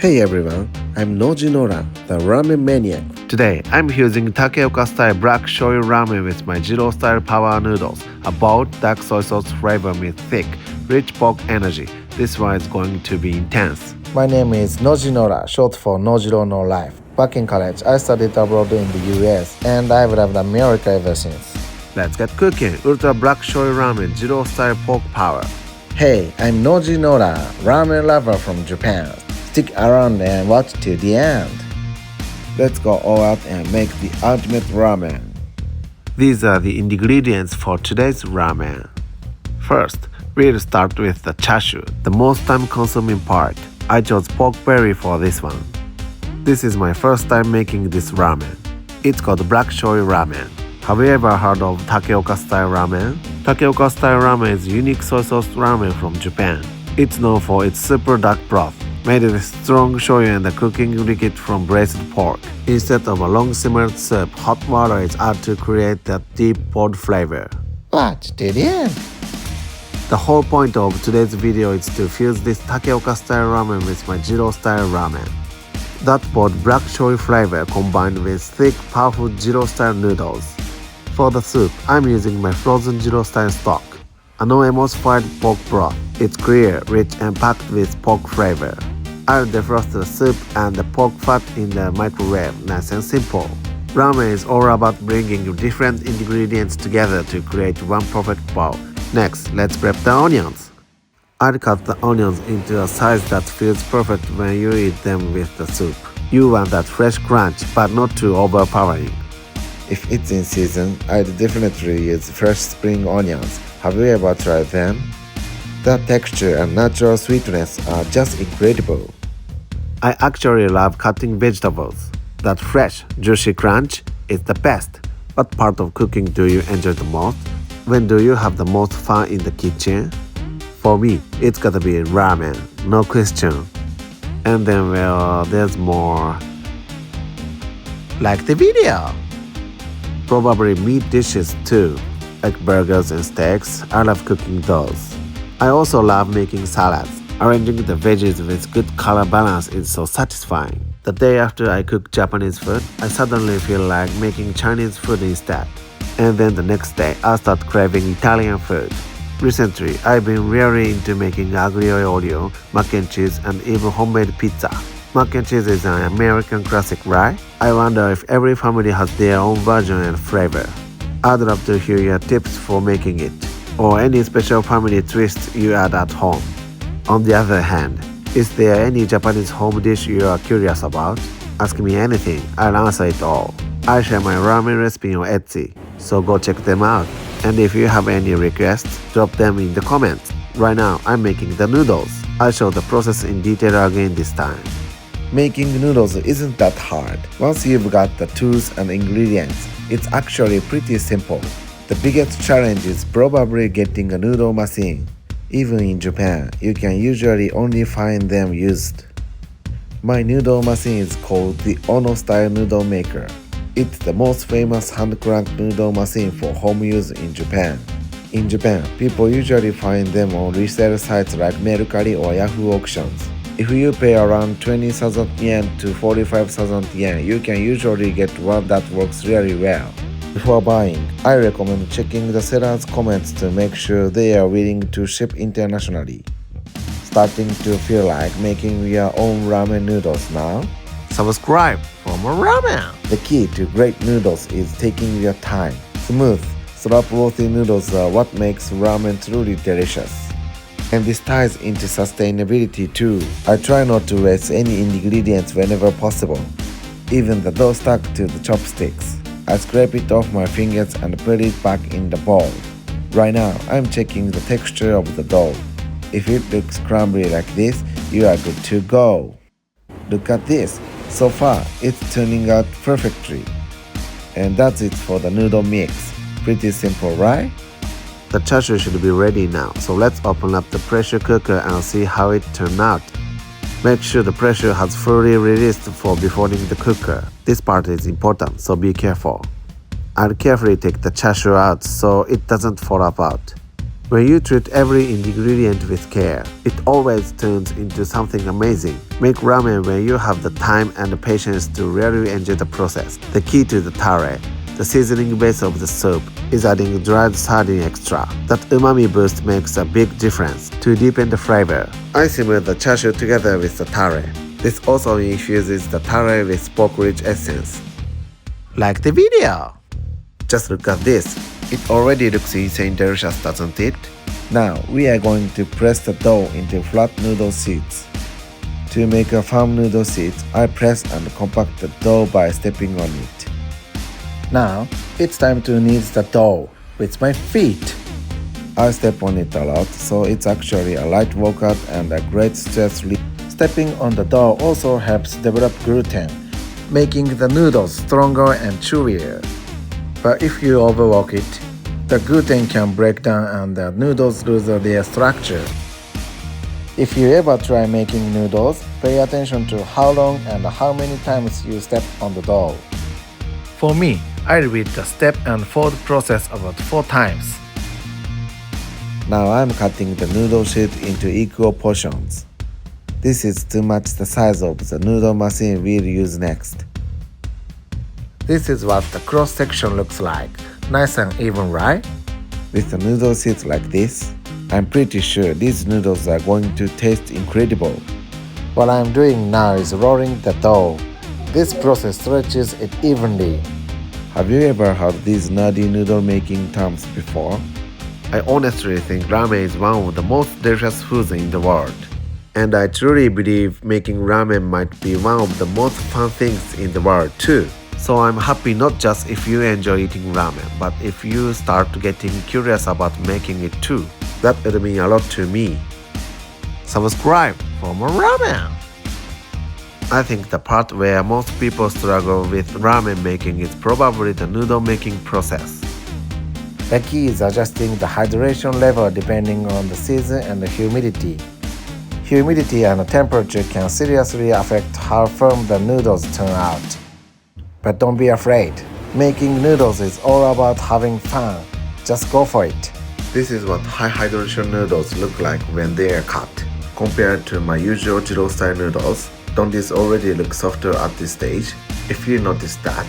Hey everyone, I'm Noji Nora, the ramen maniac. Today, I'm using Takeoka style black shoyu ramen with my Jiro style power noodles, a bold dark soy sauce flavor with thick, rich pork energy. This one is going to be intense. My name is Noji Nora, short for Nojiro no Life. Back in college, I studied abroad in the US and I've loved America ever since. Let's get cooking. Ultra black shoyu ramen, Jiro style pork power. Hey, I'm Noji Nora, ramen lover from Japan. Stick around and watch till the end. Let's go all out and make the ultimate ramen. These are the ingredients for today's ramen. First, we'll start with the chashu, the most time-consuming part. I chose pork belly for this one. This is my first time making this ramen. It's called black shoyu ramen. Have you ever heard of Takeoka style ramen? Takeoka style ramen is a unique soy sauce ramen from Japan. It's known for its super dark broth, made with strong shoyu and the cooking liquid from braised pork. Instead of a long simmered soup, hot water is added to create that deep bold flavor. Watch till the end. The whole point of today's video is to fuse this Takeoka style ramen with my Jiro style ramen. That bold black shoyu flavor combined with thick, powerful Jiro style noodles. For the soup, I'm using my frozen Jiro style stock, a no-emulsified pork broth. It's clear, rich and packed with pork flavor. I'll defrost the soup and the pork fat in the microwave, nice and simple. Ramen is all about bringing different ingredients together to create one perfect bowl. Next, let's prep the onions. I'll cut the onions into a size that feels perfect when you eat them with the soup. You want that fresh crunch, but not too overpowering. If it's in season, I'd definitely use fresh spring onions. Have you ever tried them? The texture and natural sweetness are just incredible. I actually love cutting vegetables. That fresh, juicy crunch is the best. What part of cooking do you enjoy the most? When do you have the most fun in the kitchen? For me, it's gotta be ramen, no question. And then, well, there's more. Like the video! Probably meat dishes too, like burgers and steaks. I love cooking those. I also love making salads. Arranging the veggies with good color balance is so satisfying. The day after I cook Japanese food, I suddenly feel like making Chinese food instead. And then the next day, I start craving Italian food. Recently, I've been really into making aglio e olio, mac and cheese, and even homemade pizza. Mac and cheese is an American classic, right? I wonder if every family has their own version and flavor. I'd love to hear your tips for making it, or any special family twists you add at home. On the other hand, is there any Japanese home dish you are curious about? Ask me anything, I'll answer it all. I share my ramen recipe on Etsy, so go check them out. And if you have any requests, drop them in the comments. Right now, I'm making the noodles. I'll show the process in detail again this time. Making noodles isn't that hard. Once you've got the tools and ingredients, it's actually pretty simple. The biggest challenge is probably getting a noodle machine. Even in Japan, you can usually only find them used. My noodle machine is called the Ono style noodle maker. It's the most famous hand-cranked noodle machine for home use in Japan. In Japan, people usually find them on resale sites like Mercari or Yahoo auctions. If you pay around 20,000 yen to 45,000 yen, you can usually get one that works really well. Before buying, I recommend checking the seller's comments to make sure they are willing to ship internationally. Starting to feel like making your own ramen noodles now? Subscribe for more ramen! The key to great noodles is taking your time. Smooth, slurp-worthy noodles are what makes ramen truly delicious. And this ties into sustainability too. I try not to waste any ingredients whenever possible. Even the dough stuck to the chopsticks. I scrape it off my fingers and put it back in the bowl. Right now, I'm checking the texture of the dough. If it looks crumbly like this, you are good to go. Look at this. So far, it's turning out perfectly. And that's it for the noodle mix. Pretty simple, right? The chashu should be ready now, so let's open up the pressure cooker and see how it turned out. Make sure the pressure has fully released before boiling the cooker. This part is important, so be careful. I'll carefully take the chashu out so it doesn't fall apart. When you treat every ingredient with care, it always turns into something amazing. Make ramen when you have the time and the patience to really enjoy the process. The key to the tare, the seasoning base of the soup, is adding dried sardine extra. That umami boost makes a big difference to deepen the flavor. I simmer the chashu together with the tare. This also infuses the tare with pork-rich essence. Like the video! Just look at this. It already looks insane delicious, doesn't it? Now we are going to press the dough into flat noodle sheets. To make a firm noodle sheet, I press and compact the dough by stepping on it. Now, it's time to knead the dough with my feet. I step on it a lot, so it's actually a light workout and a great stress relief. Stepping on the dough also helps develop gluten, making the noodles stronger and chewier. But if you overwork it, the gluten can break down and the noodles lose their structure. If you ever try making noodles, pay attention to how long and how many times you step on the dough. For me, I repeat the step and fold process about 4 times. Now I'm cutting the noodle sheet into equal portions. This is to match the size of the noodle machine we'll use next. This is what the cross section looks like. Nice and even, right? With the noodle sheets like this, I'm pretty sure these noodles are going to taste incredible. What I'm doing now is rolling the dough. This process stretches it evenly. Have you ever heard these nerdy noodle making terms before? I honestly think ramen is one of the most delicious foods in the world. And I truly believe making ramen might be one of the most fun things in the world too. So I'm happy not just if you enjoy eating ramen, but if you start getting curious about making it too. That would mean a lot to me. Subscribe for more ramen! I think the part where most people struggle with ramen making is probably the noodle making process. The key is adjusting the hydration level depending on the season and the humidity. Humidity and temperature can seriously affect how firm the noodles turn out. But don't be afraid. Making noodles is all about having fun. Just go for it. This is what high hydration noodles look like when they are cut. Compared to my usual Jiro style noodles, don't these already look softer at this stage? If you notice that,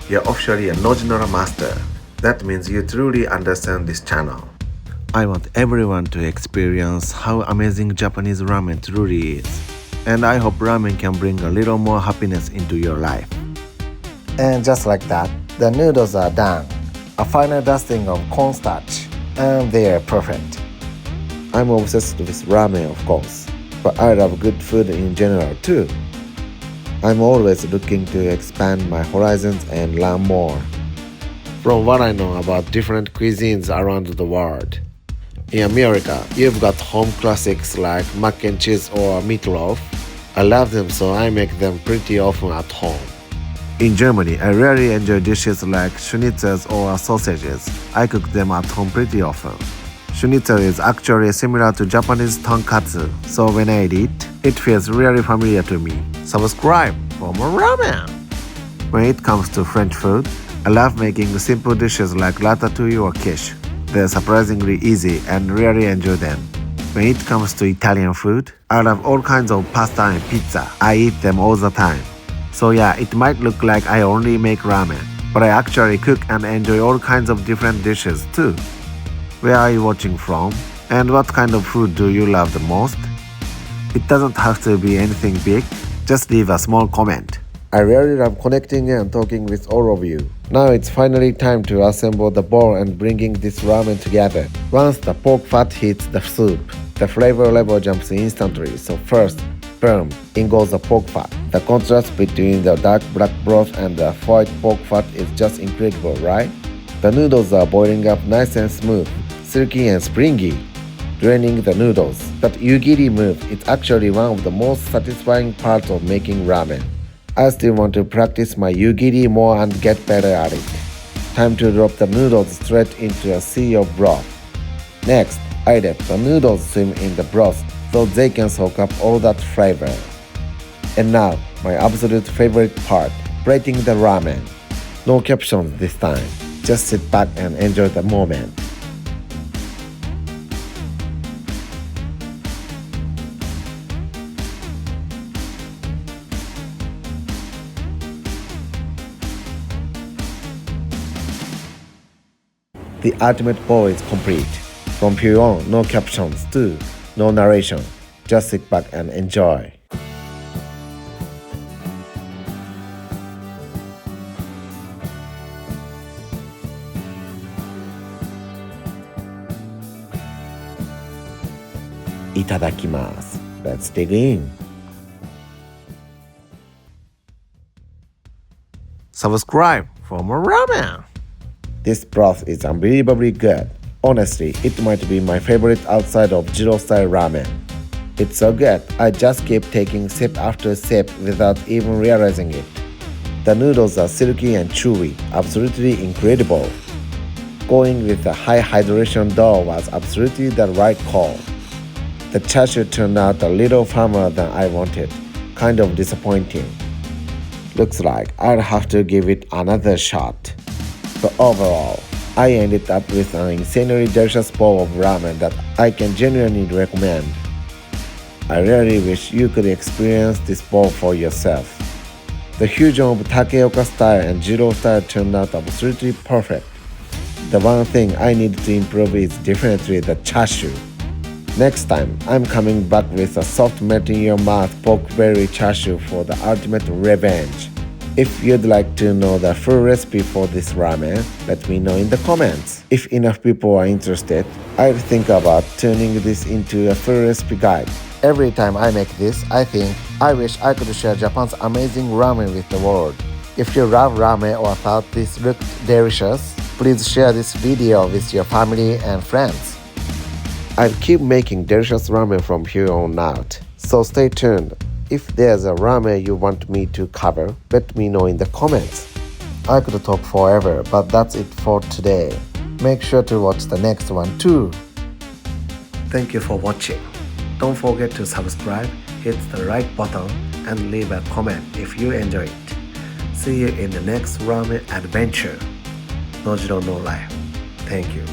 you're officially a Nojinora master. That means you truly understand this channel. I want everyone to experience how amazing Japanese ramen truly is. And I hope ramen can bring a little more happiness into your life. And just like that, the noodles are done. A final dusting of cornstarch, and they are perfect. I'm obsessed with ramen, of course, but I love good food in general too. I'm always looking to expand my horizons and learn more. From what I know about different cuisines around the world, in America, you've got home classics like mac and cheese or meatloaf. I love them, so I make them pretty often at home. In Germany, I really enjoy dishes like schnitzels or sausages. I cook them at home pretty often. Schnitzel is actually similar to Japanese tonkatsu, so when I eat it, it feels really familiar to me. Subscribe for more ramen! When it comes to French food, I love making simple dishes like ratatouille or quiche. They're surprisingly easy and really enjoy them. When it comes to Italian food, I love all kinds of pasta and pizza. I eat them all the time. So yeah, it might look like I only make ramen, but I actually cook and enjoy all kinds of different dishes too. Where are you watching from? And what kind of food do you love the most? It doesn't have to be anything big, just leave a small comment. I really love connecting and talking with all of you. Now it's finally time to assemble the bowl and bringing this ramen together. Once the pork fat hits the soup, the flavor level jumps instantly. So first, boom, in goes the pork fat. The contrast between the dark black broth and the white pork fat is just incredible, right? The noodles are boiling up nice and smooth, silky and springy. Draining the noodles. That yugiri move is actually one of the most satisfying parts of making ramen. I still want to practice my yugiri more and get better at it. Time to drop the noodles straight into a sea of broth. Next, I let the noodles swim in the broth so they can soak up all that flavor. And now, my absolute favorite part, plating the ramen. No captions this time. Just sit back and enjoy the moment. The ultimate bowl is complete. From here on, no captions too, no narration. Just sit back and enjoy. Itadakimasu. Let's dig in. Subscribe for more ramen. This broth is unbelievably good. Honestly, it might be my favorite outside of Jiro-style ramen. It's so good, I just keep taking sip after sip without even realizing it. The noodles are silky and chewy, absolutely incredible. Going with the high hydration dough was absolutely the right call. The chashu turned out a little firmer than I wanted, kind of disappointing. Looks like I'll have to give it another shot. But overall, I ended up with an insanely delicious bowl of ramen that I can genuinely recommend. I really wish you could experience this bowl for yourself. The fusion of Takeoka style and Jiro style turned out absolutely perfect. The one thing I need to improve is definitely the chashu. Next time, I'm coming back with a soft melt-in-your-mouth pork belly chashu for the ultimate revenge. If you'd like to know the full recipe for this ramen, let me know in the comments. If enough people are interested, I'll think about turning this into a full recipe guide. Every time I make this, I think, I wish I could share Japan's amazing ramen with the world. If you love ramen or thought this looked delicious, please share this video with your family and friends. I'll keep making delicious ramen from here on out, so stay tuned. If there's a ramen you want me to cover, let me know in the comments. I could talk forever, but that's it for today. Make sure to watch the next one too. Thank you for watching. Don't forget to subscribe, hit the like button, and leave a comment if you enjoyed it. See you in the next ramen adventure. Nojiro no Life. Thank you.